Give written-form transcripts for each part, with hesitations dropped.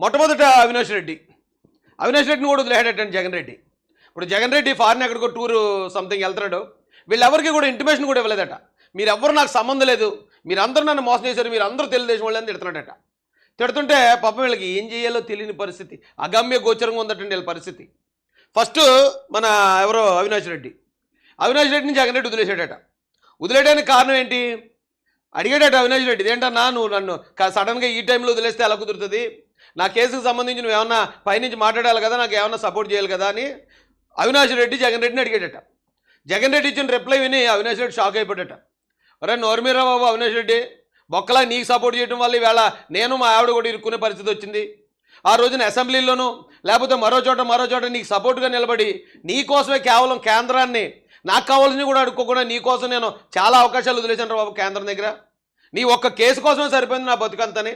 మొట్టమొదట అవినాష్ రెడ్డిని కూడా వదిలేటండి జగన్ రెడ్డి. ఇప్పుడు జగన్ రెడ్డి ఫారిన్ ఎక్కడికో టూరు సంథింగ్ వెళ్తున్నాడు. వీళ్ళెవరికి కూడా ఇంటిమేషన్ కూడా ఇవ్వలేదట. మీరెవ్వరు నాకు సంబంధం లేదు, మీరందరూ నన్ను మోసం చేశారు, మీరు అందరూ తెలుగుదేశం వాళ్ళని తిడుతున్నాడట. తిడుతుంటే పాపం వీళ్ళకి ఏం చేయాలో తెలియని పరిస్థితి, అగమ్య గోచరంగా ఉందటండి వీళ్ళ పరిస్థితి. ఫస్ట్ మన ఎవరో అవినాష్ రెడ్డిని జగన్ రెడ్డి వదిలేసాడట. వదిలేయడానికి కారణం ఏంటి అడిగాడట అవినాష్ రెడ్డి. ఇదేంటన్నా నువ్వు నన్ను సడన్గా ఈ టైంలో వదిలేస్తే ఎలా కుదురుతుంది, నా కేసుకు సంబంధించి నువ్వు ఏమన్నా పైనుంచి మాట్లాడాలి కదా, నాకు ఏమన్నా సపోర్ట్ చేయాలి కదా అని అవినాష్ రెడ్డి జగన్ రెడ్డిని అడిగాడట. జగన్ రెడ్డి ఇచ్చిన రిప్లై విని అవినాష్ రెడ్డి షాక్ అయిపోయాడట. అరే నోర్మీరా బాబు అవినాష్ రెడ్డి, బొక్కలా నీకు సపోర్ట్ చేయడం వల్ల ఈవేళ నేను మా ఆవిడ కూడా ఇరుక్కునే పరిస్థితి వచ్చింది. ఆ రోజున అసెంబ్లీలోనూ లేకపోతే మరో చోట నీకు సపోర్ట్గా నిలబడి నీకోసమే కేవలం కేంద్రాన్ని నాకు కావాల్సినవి కూడా అడుక్కోకుండా నీకోసం నేను చాలా అవకాశాలు వదిలేశాను బాబు కేంద్రం దగ్గర. నీ ఒక్క కేసు కోసమే సరిపోయింది నా బతుకంతని.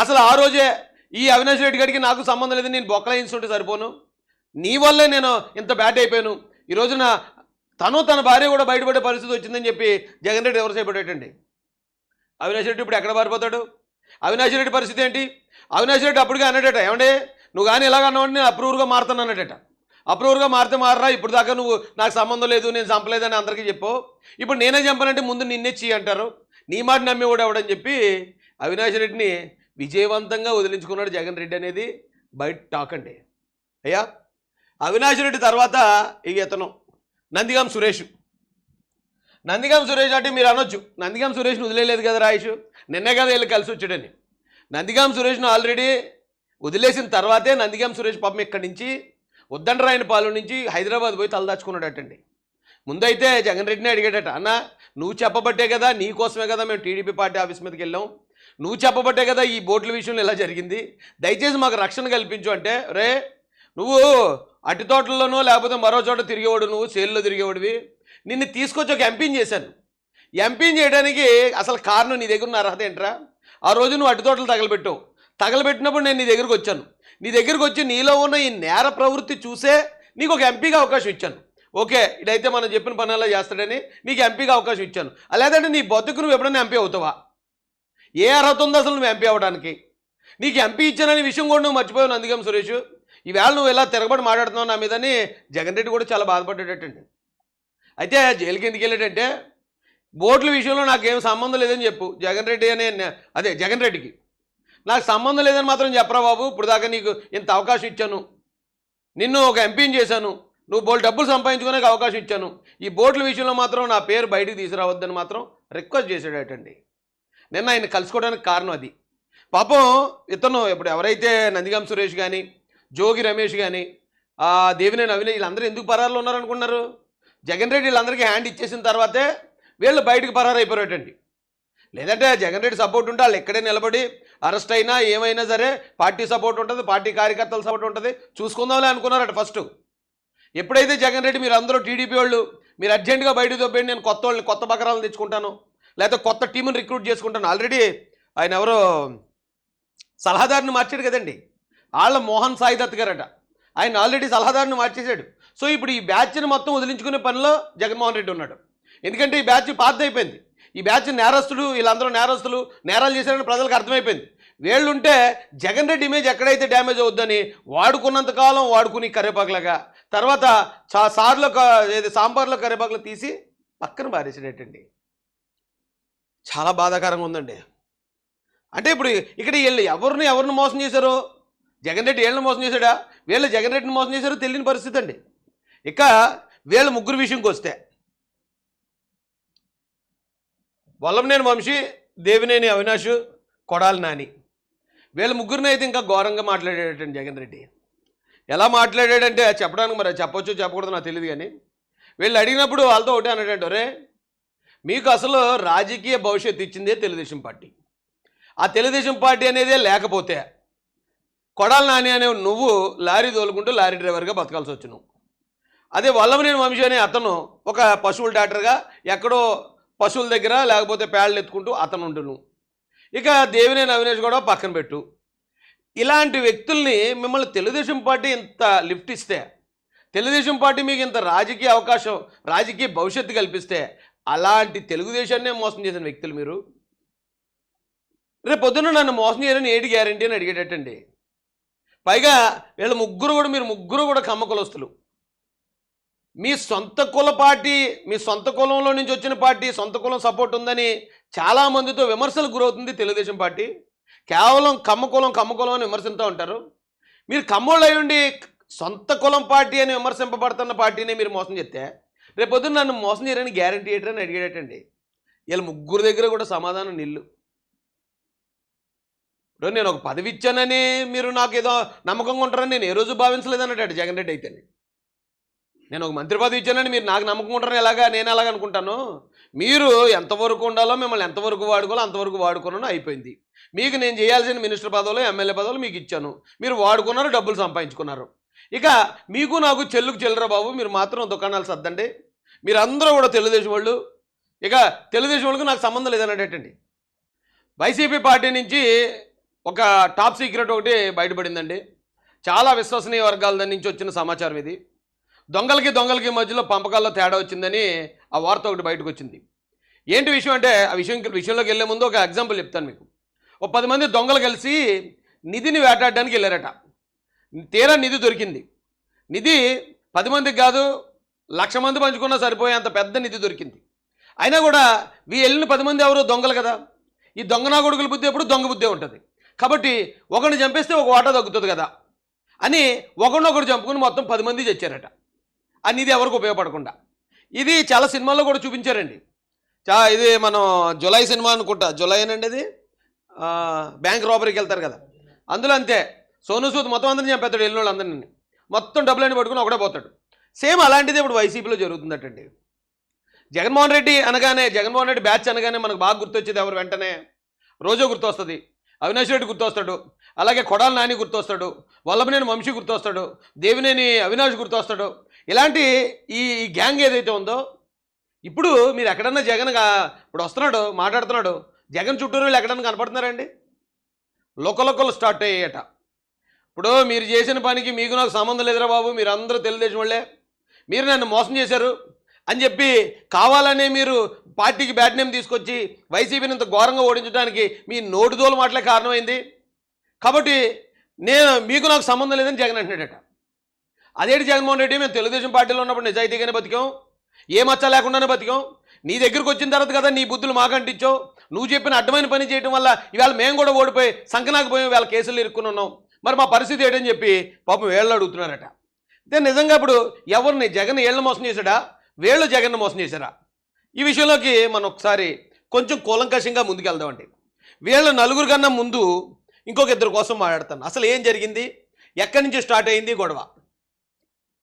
అసలు ఆ రోజే ఈ అవినాష్ రెడ్డి గారికి నాకు సంబంధం లేదు, నేను బొక్కలాయించుంటే సరిపోను, నీ వల్లే నేను ఇంత బ్యాడ్ అయిపోయాను. ఈ రోజున తన భార్య కూడా బయటపడే పరిస్థితి వచ్చిందని చెప్పి జగన్ రెడ్డి ఎవరు చేపట్టేటండి. అవినాష్ రెడ్డి ఇప్పుడు ఎక్కడ పారిపోతాడు? అవినాష్ రెడ్డి పరిస్థితి ఏంటి? అవినాష్ రెడ్డి అప్పటికే అన్నాడట, ఏమంటే నువ్వు కానీ ఎలాగన్నావు నేను అప్రూవర్గా మారుతాను అన్నట. అప్రూవర్గా మారితే మారరా, ఇప్పుడు దాకా నువ్వు నాకు సంబంధం లేదు, నేను చంపలేదని అందరికీ చెప్పు, ఇప్పుడు నేనే చంపానంటే ముందు నిన్నే చెయ్యి అంటారు, నీ మాట నమ్మి కూడా ఎవడని చెప్పి అవినాష్ రెడ్డిని విజయవంతంగా వదిలించుకున్నాడు జగన్ రెడ్డి అనేది బయట టాక్ అండి. అయ్యా అవినాష్ రెడ్డి తర్వాత ఇతను నందిగాం సురేష్ అంటే మీరు అనొచ్చు, నందిగాం సురేష్ను వదిలేలేదు కదా రాయేష్, నిన్నే కదా వీళ్ళు కలిసి వచ్చాడని. నందిగాం సురేష్ను ఆల్రెడీ వదిలేసిన తర్వాతే నందిగాం సురేష్ పాపం ఇక్కడి నుంచి ఉద్దండరాయనపాలెం నుంచి హైదరాబాద్ పోయి తలదాచుకున్నాడటండి. ముందైతే జగన్ రెడ్డిని అడిగాడట, అన్న నువ్వు చెప్పబట్టే కదా, నీ కోసమే కదా మేము టీడీపీ పార్టీ ఆఫీస్ మీదకి వెళ్ళాం, నువ్వు చెప్పబట్టే కదా ఈ బోట్ల విషయంలో ఇలా జరిగింది, దయచేసి మాకు రక్షణ కల్పించు అంటే, రే నువ్వు అట్టి తోటల్లోనో లేకపోతే మరో చోట తిరిగేవాడు, నువ్వు సేల్లో తిరిగేవాడివి, నిన్ను తీసుకొచ్చి ఒక ఎంపీని చేశాను. ఎంపీని చేయడానికి అసలు కారణం నీ దగ్గర ఉన్న అర్హత ఏంట్రా? ఆ రోజు నువ్వు అట్టి తోటలు తగలబెట్టినప్పుడు నేను నీ దగ్గరకు వచ్చాను, నీ దగ్గరకు వచ్చి నీలో ఉన్న ఈ నేర ప్రవృత్తి చూసే నీకు ఒక ఎంపీగా అవకాశం ఇచ్చాను. ఓకే ఇదైతే మనం చెప్పిన పనుల్లో చేస్తాడని నీకు ఎంపీగా అవకాశం ఇచ్చాను. లేదంటే నీ బతుకు నువ్వు ఎప్పుడైనా ఎంపీ అవుతావా? ఏ అర్హత ఉందో అసలు నువ్వు ఎంపీ అవ్వడానికి? నీకు ఎంపీ ఇచ్చాననే విషయం కూడా నువ్వు మర్చిపోయావు నందిగాం సురేష్. ఈవేళ నువ్వు ఇలా తిరగబడి మాట్లాడుతున్నావు నా మీదని జగన్ రెడ్డి కూడా చాలా బాధపడ్డాడటండి. అయితే జైలుకి ఎందుకు వెళ్ళాడంటే, బోట్ల విషయంలో నాకేం సంబంధం లేదని చెప్పు జగన్ రెడ్డికి నాకు సంబంధం లేదని మాత్రం చెప్పరా బాబు, ఇప్పుడు దాకా నీకు ఇంత అవకాశం ఇచ్చాను, నిన్ను ఒక ఎంపీని చేశాను, నువ్వు బోల్ డబ్బులు సంపాదించుకునే అవకాశం ఇచ్చాను, ఈ బోట్ల విషయంలో మాత్రం నా పేరు బయటికి తీసుకురావద్దని మాత్రం రిక్వెస్ట్ చేశాడటండి. నిన్న ఆయన కలుసుకోవడానికి కారణం అది. పాపం ఇతను ఇప్పుడు ఎవరైతే నందిగాం సురేష్ కానీ జోగి రమేష్ కానీ దేవినేని అవినాష్ వీళ్ళందరూ ఎందుకు పరారులో ఉన్నారనుకున్నారు? జగన్ రెడ్డి వీళ్ళందరికీ హ్యాండ్ ఇచ్చేసిన తర్వాతే వీళ్ళు బయటకు పరారు అయిపోయారటండి. లేదంటే జగన్ రెడ్డి సపోర్ట్ ఉంటే వాళ్ళు ఎక్కడే నిలబడి అరెస్ట్ అయినా ఏమైనా సరే పార్టీ సపోర్ట్ ఉంటుంది, పార్టీ కార్యకర్తల సపోర్ట్ ఉంటుంది, చూసుకుందాంలే అనుకున్నారట ఫస్ట్. ఎప్పుడైతే జగన్ రెడ్డి మీరు అందరూ టీడీపీ వాళ్ళు మీరు అర్జెంటుగా బయటకు దొబ్బేయండి, నేను కొత్త బకరాలను తెచ్చుకుంటాను, లేకపోతే కొత్త టీముని రిక్రూట్ చేసుకుంటాను. ఆల్రెడీ ఆయన ఎవరో సలహాదారుని మార్చాడు కదండి, వాళ్ళ మోహన్ సాయి దత్ గారట, ఆయన ఆల్రెడీ సలహాదారుని మార్చేశాడు. సో ఇప్పుడు ఈ బ్యాచ్ని మొత్తం వదిలించుకునే పనిలో జగన్మోహన్ రెడ్డి ఉన్నాడు. ఎందుకంటే ఈ బ్యాచ్ పాత అయిపోయింది, ఈ బ్యాచ్ నేరస్తులు, వీళ్ళందరూ నేరస్తులు, నేరాలు చేశారని ప్రజలకు అర్థమైపోయింది. వీళ్ళుంటే జగన్ రెడ్డి ఇమేజ్ ఎక్కడైతే డ్యామేజ్ అవుద్దని వాడుకున్నంతకాలం వాడుకుని కరివేపాకులాగా తర్వాత సాంబార్లో కరివేపాకులు తీసి పక్కన పారేసాడటండి. చాలా బాధాకరంగా ఉందండి. అంటే ఇప్పుడు ఇక్కడ వీళ్ళు ఎవరిని మోసం చేశారో, జగన్ రెడ్డి వీళ్ళని మోసం చేశాడా, వీళ్ళు జగన్ రెడ్డిని మోసం చేశారో తెలియని పరిస్థితి అండి. ఇక వీళ్ళ ముగ్గురు విషయంకి వస్తే వల్లభనేని వంశీ, దేవినేని అవినాష్, కొడాలి నాని, వీళ్ళ ముగ్గురిని అయితే ఇంకా ఘోరంగా మాట్లాడాడటండి జగన్ రెడ్డి. ఎలా మాట్లాడాడంటే చెప్పడానికి మరి చెప్పొచ్చు చెప్పకూడదు నాకు తెలియదు, కానీ వీళ్ళు అడిగినప్పుడు వాళ్ళతో ఒకటే అన్నాడంటే, రే మీకు అసలు రాజకీయ భవిష్యత్తు ఇచ్చిందే తెలుగుదేశం పార్టీ, ఆ తెలుగుదేశం పార్టీ అనేదే లేకపోతే కొడాలి నాని అనే నువ్వు లారీ తోలుకుంటూ లారీ డ్రైవర్గా బతకాల్సి వచ్చు నువ్వు. అదే వల్లభనేని వంశీ అనే అతను ఒక పశువుల డాక్టర్గా ఎక్కడో పశువుల దగ్గర లేకపోతే పేడలు ఎత్తుకుంటూ అతను ఉండును. ఇక దేవినేని అవినాష్ కూడా పక్కన పెట్టు. ఇలాంటి వ్యక్తుల్ని మిమ్మల్ని తెలుగుదేశం పార్టీ ఇంత లిఫ్ట్ ఇస్తే, తెలుగుదేశం పార్టీ మీకు ఇంత రాజకీయ అవకాశం, రాజకీయ భవిష్యత్తు కల్పిస్తే, అలాంటి తెలుగుదేశాన్నే మోసం చేసిన వ్యక్తులు మీరు రేపు పొద్దున్న నన్ను మోసం చేయాలని ఏటి గ్యారంటీ అని అడిగేటట్టండి. పైగా వీళ్ళ ముగ్గురు కూడా, మీరు ముగ్గురు కూడా కమ్మ కులస్తులు. మీ సొంత కుల పార్టీ, మీ సొంత కులంలో నుంచి వచ్చిన పార్టీ, సొంత కులం సపోర్ట్ ఉందని చాలామందితో విమర్శలకు గురవుతుంది తెలుగుదేశం పార్టీ. కేవలం కమ్మ కులం అని విమర్శిస్తూ ఉంటారు. మీరు కమ్మోళ్ళు అయి ఉండి సొంత కులం పార్టీ అని విమర్శింపబడుతున్న పార్టీని మీరు మోసం చేస్తే రేపొద్దున నన్ను మోసం చేయడానికి గ్యారంటీ ఏంటని అడిగేటండి. వీళ్ళ ముగ్గురు దగ్గర కూడా సమాధానం నిల్లు. ఇప్పుడు నేను ఒక పదవి ఇచ్చానని మీరు నాకు ఏదో నమ్మకంగా ఉంటారని నేను ఏ రోజు భావించలేదన్నట్టు జగన్ రెడ్డి అయితేనే. నేను ఒక మంత్రి పదవి ఇచ్చానని మీరు నాకు నమ్మకం ఉంటారని నేను ఎలాగ అనుకుంటాను. మీరు ఎంతవరకు ఉండాలో, మిమ్మల్ని ఎంతవరకు వాడుకోవాలో అంతవరకు వాడుకున్నాను, అయిపోయింది. మీకు నేను చేయాల్సిన మినిస్టర్ పదవులు, ఎమ్మెల్యే పదవులు మీకు ఇచ్చాను, మీరు వాడుకున్నారు, డబ్బులు సంపాదించుకున్నారు. ఇక మీకు నాకు చెల్లుకు చెల్లరా బాబు, మీరు మాత్రం దుకాణాలు సర్దండి, మీరు అందరూ కూడా తెలుగుదేశం వాళ్ళు, ఇక తెలుగుదేశం వాళ్ళకి నాకు సంబంధం లేదన్నట్టండి. వైసీపీ పార్టీ నుంచి ఒక టాప్ సీక్రెట్ ఒకటి బయటపడిందండి. చాలా విశ్వసనీయ వర్గాల నుంచి వచ్చిన సమాచారం ఇది. దొంగలకి మధ్యలో పంపకాల్లో తేడా వచ్చిందని ఆ వార్త ఒకటి బయటకు వచ్చింది. ఏంటి విషయం అంటే, ఆ విషయంలోకి వెళ్ళే ముందు ఒక ఎగ్జాంపుల్ చెప్తాను మీకు. ఓ 10 మంది దొంగలు కలిసి నిధిని వేటాడడానికి వెళ్ళారట. తీరా నిధి దొరికింది. నిధి 10 మందికి కాదు, 1,00,000 మంది పంచుకున్నా సరిపోయేంత పెద్ద నిధి దొరికింది. అయినా కూడా వెళ్ళిన 10 మంది ఎవరు దొంగలు కదా. ఈ దొంగనా కొడుకుల బుద్ధి ఎప్పుడు దొంగ బుద్ధి ఉంటుంది. కాబట్టి ఒకరిని చంపేస్తే ఒక వాటా తగ్గుతుంది కదా అని ఒకరినొకరు చంపుకుని మొత్తం 10 మంది చచ్చారట. ఆ నిధి ఎవరికి ఉపయోగపడకుండా. ఇది చాలా సినిమాల్లో కూడా చూపించారండి. ఇది మనం జులై సినిమా అనుకుంటా, జులైనండి అది, బ్యాంక్ రాబరీకి వెళ్తారు కదా, అందులో అంతే. సోను సూద్ మొత్తం అందరిని చంపేస్తాడు, వెళ్ళిన వాళ్ళు అందరినీ, మొత్తం డబ్బులన్నీ పట్టుకుని ఒకటే పోతాడు. సేమ్ అలాంటిది ఇప్పుడు వైసీపీలో జరుగుతుందటండి. జగన్మోహన్ రెడ్డి బ్యాచ్ అనగానే మనకు బాగా గుర్తొచ్చేది ఎవరు? వెంటనే రోజా గుర్తొస్తుంది, అవినాష్ రెడ్డి గుర్తొస్తాడు, అలాగే కొడాల నాని గుర్తొస్తాడు, వల్లభనేని వంశీ గుర్తొస్తాడు, దేవినేని అవినాష్ గుర్తొస్తాడు. ఇలాంటి ఈ గ్యాంగ్ ఏదైతే ఉందో, ఇప్పుడు మీరు ఎక్కడన్నా ఇప్పుడు వస్తున్నాడు, మాట్లాడుతున్నాడు, జగన్ చుట్టూరు ఎక్కడన్నా కనపడుతున్నారండి? Local start అయ్యాయట. ఇప్పుడు మీరు చేసిన పనికి మీకు నాకు సంబంధం లేదురా బాబు, మీరు అందరూ తెలుగుదేశం వాళ్ళే, మీరు నన్ను మోసం చేశారు అని చెప్పి కావాలనే మీరు పార్టీకి బ్యాడ్ నేమ్ తీసుకొచ్చి వైసీపీని ఇంత ఘోరంగా ఓడించడానికి మీ నోటిదోలు మాటలే కారణమైంది. కాబట్టి మీకు నాకు సంబంధం లేదని జగన్ అంటున్నాడట. అదేంటి జగన్మోహన్ రెడ్డి, మేము తెలుగుదేశం పార్టీలో ఉన్నప్పుడు నిజాయితీగానే బతికాం, ఏ మచ్చ లేకుండానే బతికాం, నీ దగ్గరకు వచ్చిన తర్వాత కదా నీ బుద్ధులు మాకంటించావు, నువ్వు చెప్పిన అడ్డమైన పని చేయడం వల్ల ఇవాళ మేము కూడా ఓడిపోయి సంకనాకు పోయి వాళ్ళ కేసులు ఇరుక్కుని ఉన్నాం, మరి మా పరిస్థితి ఏంటని చెప్పి పాపం వీళ్ళు అడుగుతున్నారట. అంటే నిజంగా ఇప్పుడు ఎవరిని జగన్ వీళ్ళని మోసం చేశాడా, వీళ్ళు జగన్ను మోసం చేశారా? ఈ విషయంలోకి మనం ఒకసారి కొంచెం కూలంకషంగా ముందుకెళ్దామండి. వీళ్ళ నలుగురు కన్నా ముందు ఇంకొక 2 కోసం మాట్లాడతాను. అసలు ఏం జరిగింది, ఎక్కడి నుంచి స్టార్ట్ అయింది గొడవ.